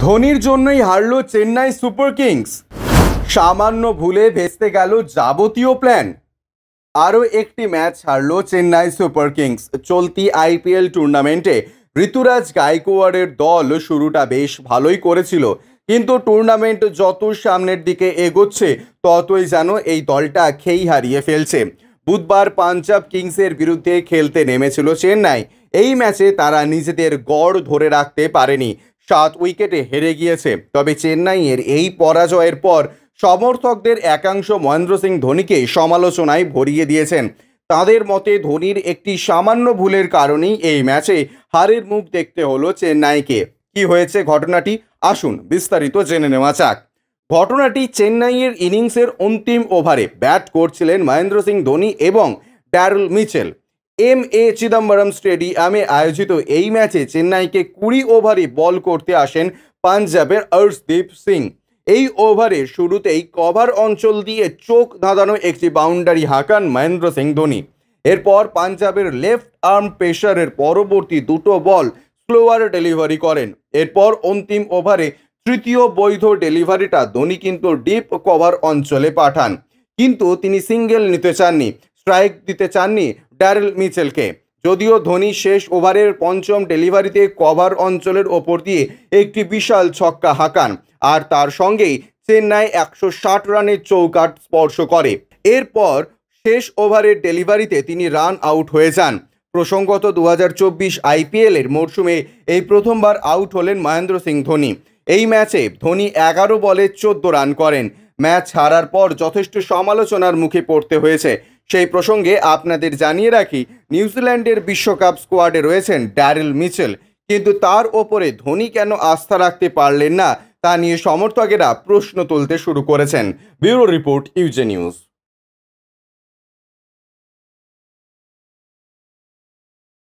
ধোনির জন্যই হারলো Chennai super Kings. সামান্য ভুলে ভেস্তে গেল যাবতীয় প্ল্যান। আরও একটি ম্যাচ হারলো চেন্নাই সুপার কিংস। চলতি আইপিএল টুর্নামেন্টে ঋতুরাজ গায়কোয়াড়ের দল শুরুটা বেশ ভালোই করেছিল, কিন্তু টুর্নামেন্ট যত সামনের দিকে এগোচ্ছে ততই যেন এই দলটা খেই হারিয়ে ফেলছে। বুধবার পাঞ্জাব কিংসের বিরুদ্ধে খেলতে নেমেছিল চেন্নাই। এই ম্যাচে তারা নিজেদের গড় ধরে রাখতে পারেনি, 7 উইকেটে হেরে গিয়েছে। তবে চেন্নাইয়ের এই পরাজয়ের পর সমর্থকদের একাংশ মহেন্দ্র সিং ধোনিকে সমালোচনায় ভরিয়ে দিয়েছেন। তাদের মতে ধোনির একটি সামান্য ভুলের কারণেই এই ম্যাচে হারের মুখ দেখতে হলো চেন্নাইকে। কি হয়েছে ঘটনাটি, আসুন বিস্তারিত জেনে নেওয়া যাক। ঘটনাটি চেন্নাইয়ের ইনিংসের অন্তিম ওভারে ব্যাট করছিলেন মহেন্দ্র সিং ধোনি এবং ড্যারেল মিচেল। এম.এ. চিদম্বরম স্টেডিয়ামে আয়োজিত এই ম্যাচে চেন্নাইকে 20 ওভারে বল করতে আসেন পাঞ্জাবের অর্শদীপ সিং। এই ওভারের শুরুতেই কভার অঞ্চল দিয়ে চোখ ধাঁধানো একটি বাউন্ডারি হাঁকান মহেন্দ্র সিং ধোনি। এরপর পাঞ্জাবের লেফট আর্ম পেসারের পরবর্তী দুটো বল স্লোয়ার ডেলিভারি করেন। এরপর অন্তিম ওভারে তৃতীয় বৈধ ডেলিভারিটা ধোনি কিন্তু ডিপ কভার অঞ্চলে পাঠান, কিন্তু তিনি সিঙ্গেল নিতে চাননি, স্ট্রাইক দিতে চাননি ড্যারেল মিচেলকে। যদিও ধোনি শেষ ওভারের পঞ্চম ডেলিভারিতে কভার অঞ্চলের ওপর দিয়ে একটি বিশাল ছক্কা হাঁকান, আর তার সঙ্গেই চেন্নাই 160 রানের চৌকাঠ স্পর্শ করে। এরপর শেষ ওভারের ডেলিভারিতে তিনি রান আউট হয়ে যান। প্রসঙ্গত 2024 আইপিএলের মরশুমে এই প্রথমবার আউট হলেন মহেন্দ্র সিং ধোনি। এই ম্যাচে ধোনি 11 বলে 14 রান করেন। ম্যাচ হারার পর যথেষ্ট সমালোচনার মুখে পড়তে হয়েছে। সেই প্রসঙ্গে আপনাদের জানিয়ে রাখি, নিউজিল্যান্ডের বিশ্বকাপ স্কোয়াডে রয়েছেন ড্যারেল মিচেল, কিন্তু তার ওপরে ধোনি কেন আস্থা রাখতে পারলেন না তা নিয়ে সমর্থকেরা প্রশ্ন তুলতে শুরু করেছেন। ব্যুরো রিপোর্ট, ইউজে নিউজ।